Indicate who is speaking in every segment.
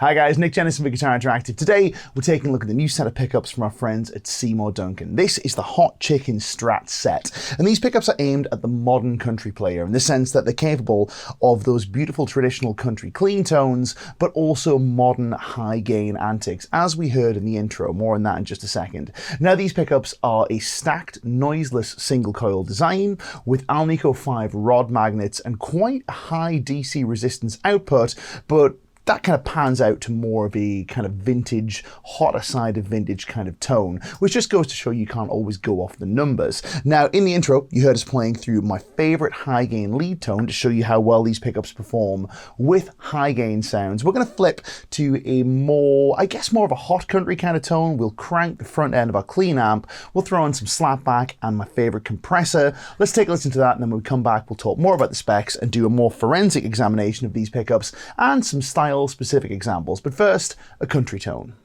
Speaker 1: Hi guys, Nick Jennison for Guitar Interactive. Today we're taking a look at the new set of pickups from our friends at Seymour Duncan. This is the Hot Chicken Strat set, and these pickups are aimed at the modern country player in the sense that they're capable of those beautiful traditional country clean tones, but also modern high gain antics, as we heard in the intro. More on that in just a second. Now these pickups are a stacked, noiseless single coil design with Alnico 5 rod magnets and quite a high DC resistance output, but that kind of pans out to more of a kind of vintage, hotter side of vintage kind of tone, which just goes to show you can't always go off the numbers. Now, in the intro, you heard us playing through my favorite high gain lead tone to show you how well these pickups perform with high gain sounds. We're going to flip to a more, I guess, more of a hot country kind of tone. We'll crank the front end of our clean amp. We'll throw in some slapback and my favorite compressor. Let's take a listen to that, and then when we come back, we'll talk more about the specs and do a more forensic examination of these pickups and some style-specific examples. But first, a country tone.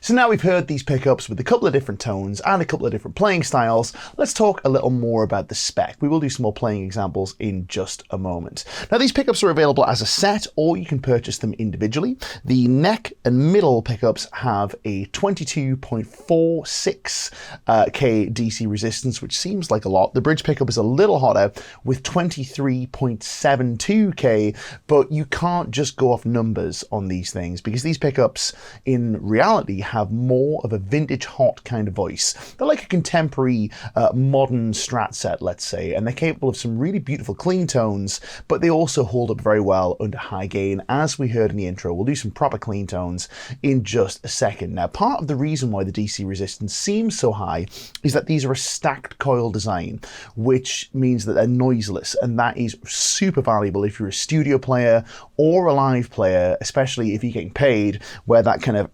Speaker 1: So now we've heard these pickups with a couple of different tones and a couple of different playing styles, let's talk a little more about the spec. We will do some more playing examples in just a moment. Now these pickups are available as a set, or you can purchase them individually. The neck and middle pickups have a 22.46 K DC resistance, which seems like a lot. The bridge pickup is a little hotter with 23.72 K, but you can't just go off numbers on these things because these pickups in reality have more of a vintage hot kind of voice. They're like a contemporary modern Strat set, let's say, and they're capable of some really beautiful clean tones, but they also hold up very well under high gain, as we heard in the intro. We'll do some proper clean tones in just a second. Now, part of the reason why the DC resistance seems so high is that these are a stacked coil design, which means that they're noiseless, and that is super valuable if you're a studio player or a live player, especially if you're getting paid, where that kind of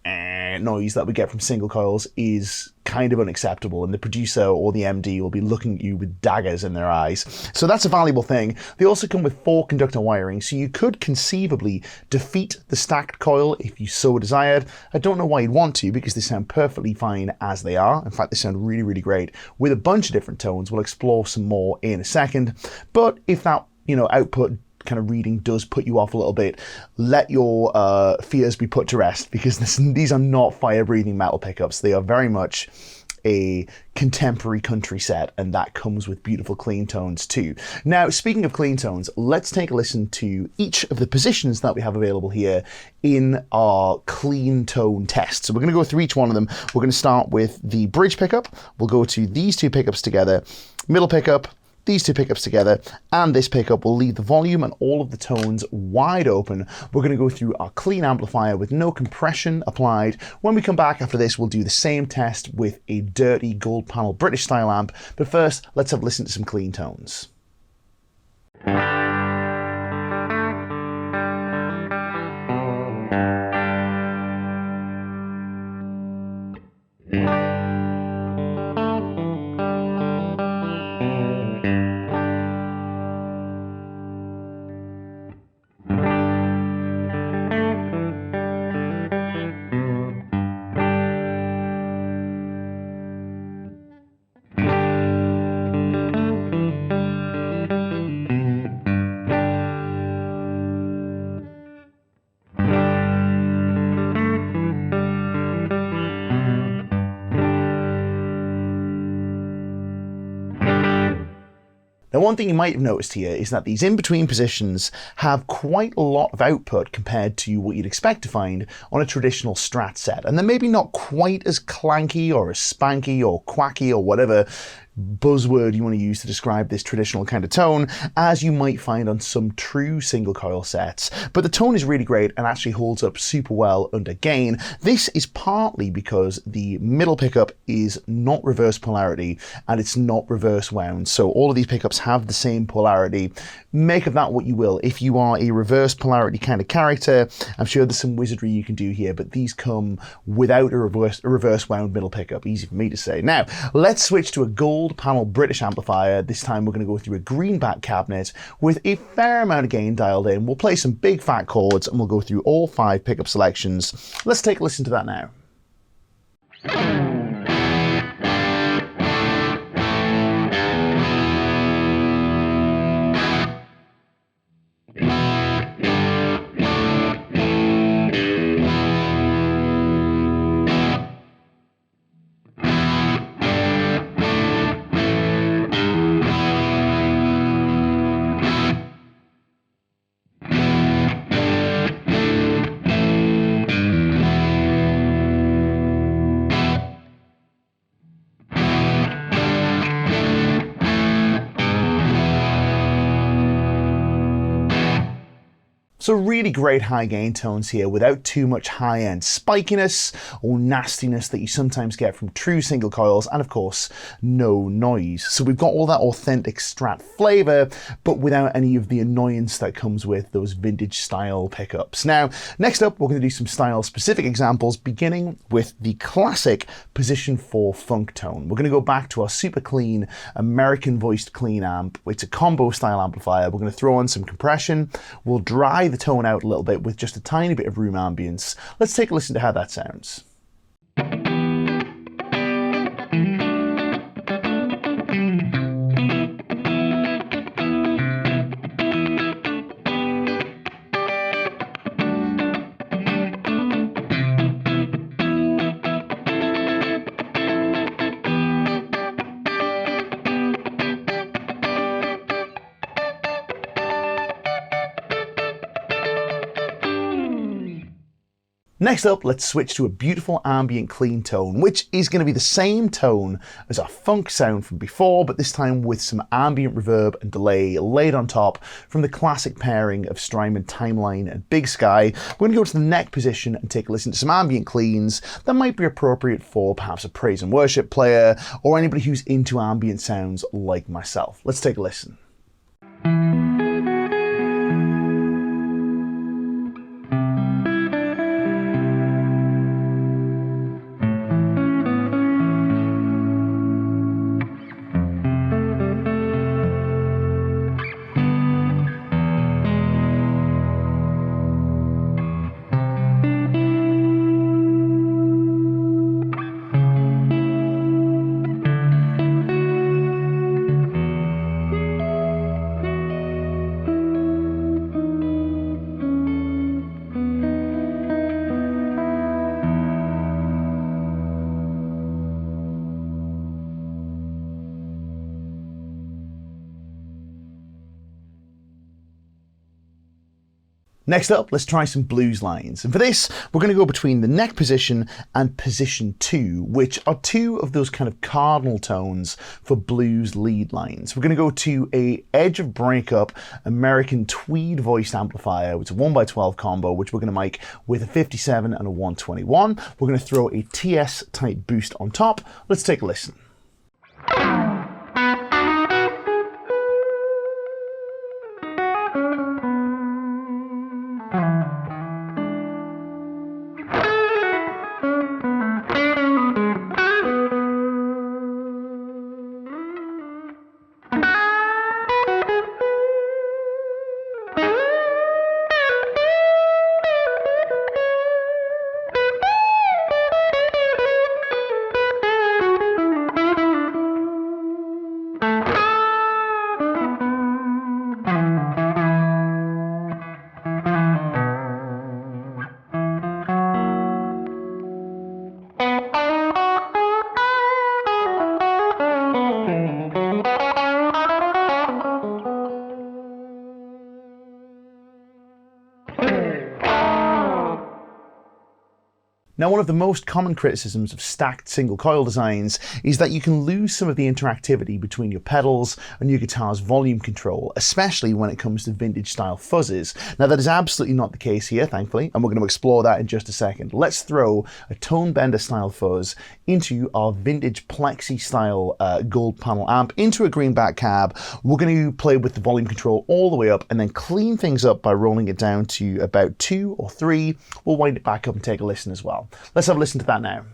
Speaker 1: noise that we get from single coils is kind of unacceptable, and the producer or the MD will be looking at you with daggers in their eyes. So that's a valuable thing. They also come with 4 conductor wiring, so you could conceivably defeat the stacked coil if you so desired. I don't know why you'd want to, because they sound perfectly fine as they are. In fact, they sound really, really great with a bunch of different tones. We'll explore some more in a second. But if that, output kind of reading does put you off a little bit, let your fears be put to rest, because these are not fire-breathing metal pickups. They are very much a contemporary country set, and that comes with beautiful clean tones too. Now, speaking of clean tones, let's take a listen to each of the positions that we have available here in our clean tone test. So we're going to go through each one of them. We're going to start with the bridge pickup. We'll go to these 2 pickups together, middle pickup, these 2 pickups together, and this pickup. Will leave the volume and all of the tones wide open. We're going to go through our clean amplifier with no compression applied. When we come back after this, we'll do the same test with a dirty gold panel British style amp. But first, let's have a listen to some clean tones. Now, one thing you might have noticed here is that these in-between positions have quite a lot of output compared to what you'd expect to find on a traditional Strat set. And they're maybe not quite as clanky or as spanky or quacky or whatever buzzword you want to use to describe this traditional kind of tone, as you might find on some true single coil sets. But the tone is really great and actually holds up super well under gain. This is partly because the middle pickup is not reverse polarity and it's not reverse wound. So all of these pickups have the same polarity. Make of that what you will. If you are a reverse polarity kind of character, I'm sure there's some wizardry you can do here, but these come without a reverse wound middle pickup. Easy for me to say. Now, let's switch to a gold panel British amplifier. This time we're going to go through a greenback cabinet with a fair amount of gain dialed in. We'll play some big fat chords and we'll go through all 5 pickup selections. Let's take a listen to that now. So really great high gain tones here without too much high end spikiness or nastiness that you sometimes get from true single coils, and of course no noise. So we've got all that authentic Strat flavor, but without any of the annoyance that comes with those vintage style pickups. Now, next up we're going to do some style specific examples, beginning with the classic position 4 funk tone. We're going to go back to our super clean American voiced clean amp. It's a combo style amplifier. We're going to throw on some compression. We'll dry the tone out a little bit with just a tiny bit of room ambience. Let's take a listen to how that sounds. Next up, let's switch to a beautiful ambient clean tone, which is going to be the same tone as our funk sound from before, but this time with some ambient reverb and delay laid on top from the classic pairing of Strymon Timeline and Big Sky. We're going to go to the neck position and take a listen to some ambient cleans that might be appropriate for perhaps a praise and worship player or anybody who's into ambient sounds like myself. Let's take a listen. Next up, let's try some blues lines. And for this, we're going to go between the neck position and position 2, which are 2 of those kind of cardinal tones for blues lead lines. We're going to go to a edge of breakup American tweed voiced amplifier. It's a 1x12 combo, which we're going to mic with a 57 and a 121. We're going to throw a TS type boost on top. Let's take a listen. Now, one of the most common criticisms of stacked single coil designs is that you can lose some of the interactivity between your pedals and your guitar's volume control, especially when it comes to vintage style fuzzes. Now, that is absolutely not the case here, thankfully, and we're going to explore that in just a second. Let's throw a tone bender style fuzz into our vintage plexi style gold panel amp into a greenback cab. We're going to play with the volume control all the way up and then clean things up by rolling it down to about 2 or 3. We'll wind it back up and take a listen as well. Let's have a listen to that now.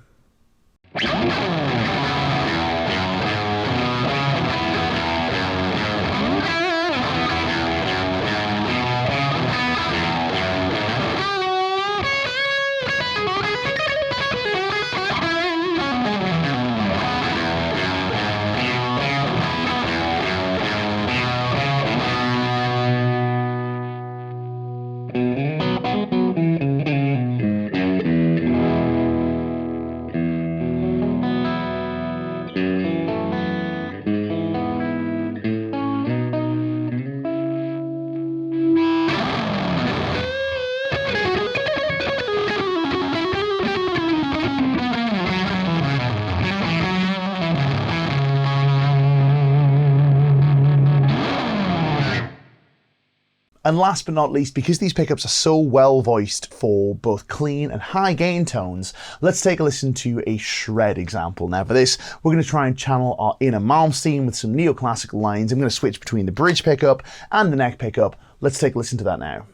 Speaker 1: And last but not least, because these pickups are so well voiced for both clean and high gain tones, let's take a listen to a shred example. Now for this, we're going to try and channel our inner Malmsteen with some neoclassical lines. I'm going to switch between the bridge pickup and the neck pickup. Let's take a listen to that now.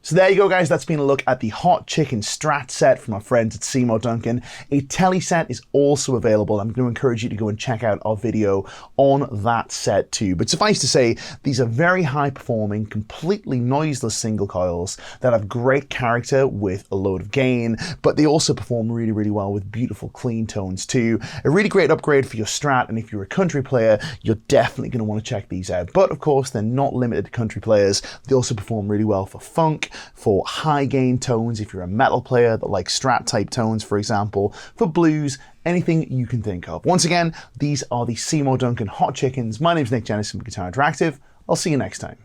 Speaker 1: So there you go, guys. That's been a look at the Hot Chicken Strat set from our friends at Seymour Duncan. A Tele set is also available. I'm going to encourage you to go and check out our video on that set too. But suffice to say, these are very high performing, completely noiseless single coils that have great character with a load of gain, but they also perform really, really well with beautiful clean tones too. A really great upgrade for your Strat, and if you're a country player, you're definitely going to want to check these out. But of course, they're not limited to country players. They also perform really well for funk, for high gain tones if you're a metal player that likes Strat type tones, for example, for blues, anything you can think of. Once again, these are the Seymour Duncan Hot Chickens. My name's Nick Jennison from Guitar Interactive. I'll see you next time.